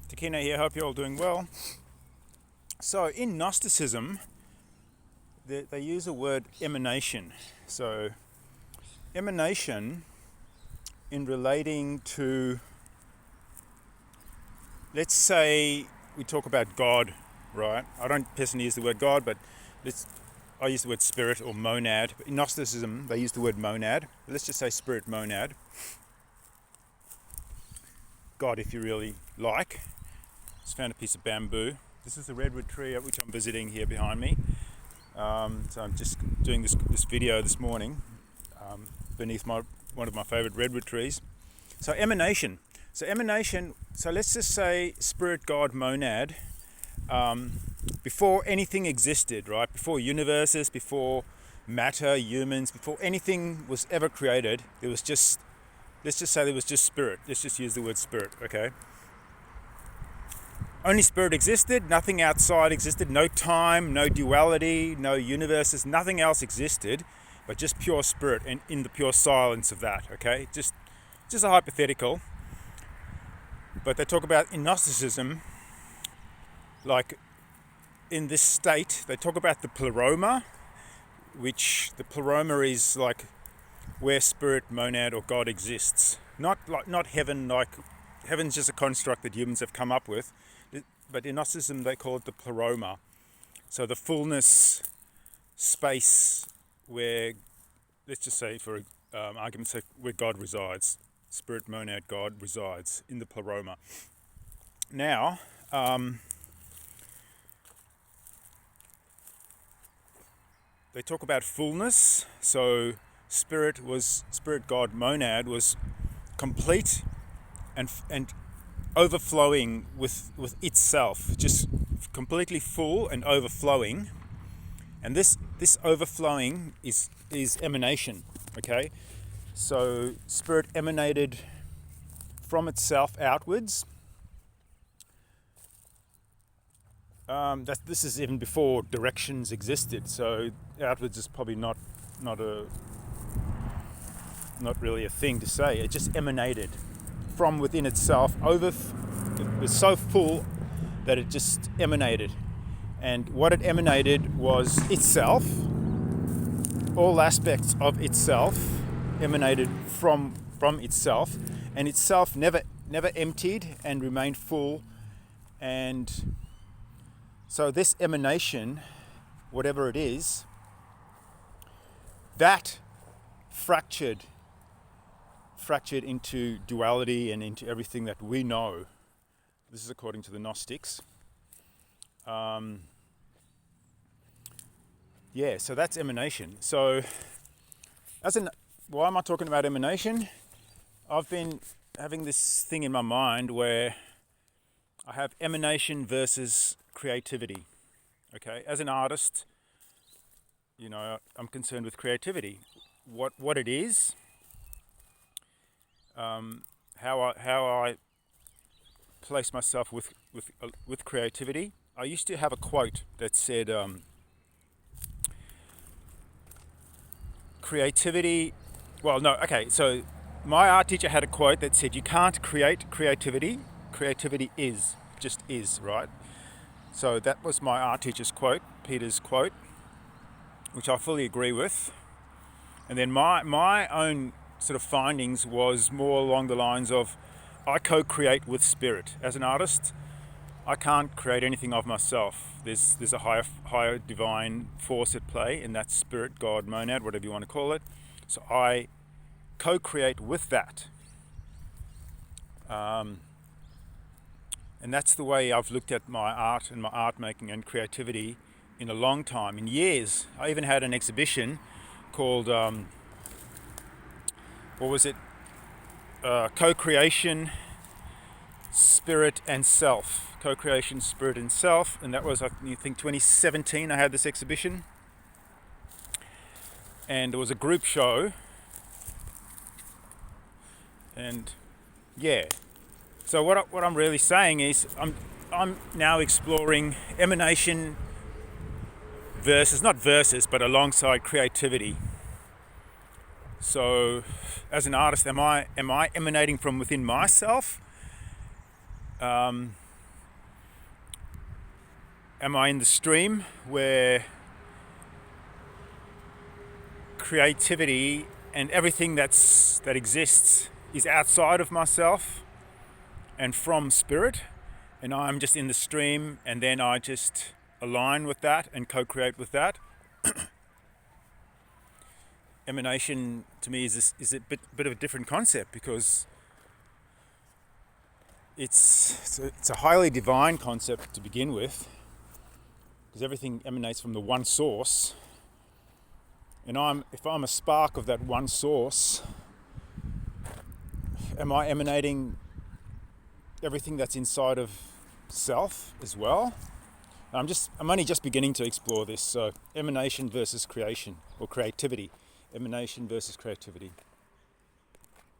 Takina here, hope you're all doing well. So in Gnosticism, they use the word emanation. So emanation in relating to, let's say we talk about God, right? I don't personally use the word God, but I use the word spirit or monad. In Gnosticism, they use the word monad. But let's just say spirit monad. God, if you really like. Just found a piece of bamboo. This is the redwood tree which I'm visiting here behind me. So I'm just doing this video this morning beneath one of my favorite redwood trees. So emanation. So let's just say spirit, God, monad. Before anything existed, right? Before universes, before matter, humans, before anything was ever created, there was just, let's just say there was just spirit. Let's just use the word spirit, okay? Only spirit existed, nothing outside existed, no time, no duality, no universes, nothing else existed, but just pure spirit and in the pure silence of that, okay? Just a hypothetical. But they talk about in Gnosticism, like in this state, they talk about the pleroma, which the pleroma is like where spirit, monad, or God exists. Not heaven, like heaven's just a construct that humans have come up with. But in Gnosticism, they call it the pleroma. So the fullness space where, let's just say for argument's sake, where God resides. Spirit, monad, God resides in the pleroma. Now, they talk about fullness. So spirit, God, monad was complete and overflowing with itself, just completely full and overflowing. And this overflowing is emanation, okay? So spirit emanated from itself outwards. This is even before directions existed, so outwards is probably not really a thing to say. It just emanated from within itself. It was so full that it just emanated, and what it emanated was itself. All aspects of itself emanated from itself, and itself never emptied and remained full. And so this emanation, whatever it is, that fractured into duality and into everything that we know. This is according to the Gnostics. So that's emanation. So why am I talking about emanation? I've been having this thing in my mind where I have emanation versus creativity. Okay, as an artist, I'm concerned with creativity. What it is, how I place myself with creativity. I used to have a quote that said, creativity. Well, no, okay. So my art teacher had a quote that said, "You can't create creativity. Creativity just is, right?" So that was my art teacher's quote, Peter's quote, which I fully agree with. And then my own sort of findings was more along the lines of, I co-create with spirit. As an artist, I can't create anything of myself. There's a higher divine force at play, and that's spirit, God, monad, whatever you want to call it. So I co-create with that. And that's the way I've looked at my art and my art making and creativity in a long time, in years. I even had an exhibition called, Co-creation, Spirit and Self. Co-creation, Spirit and Self. And that was, I think, 2017 I had this exhibition. And it was a group show. And yeah. So what I'm really saying is I'm now exploring emanation but alongside creativity. So, as an artist, am I emanating from within myself? am I in the stream where creativity and everything that exists is outside of myself and from spirit, and I'm just in the stream, and then I just align with that and co-create with that? Emanation to me is a bit of a different concept, because it's a highly divine concept to begin with, because everything emanates from the one source, and if I'm a spark of that one source, am I emanating everything that's inside of self as well? I'm only just beginning to explore this. So emanation versus creation, or creativity. Emanation versus creativity.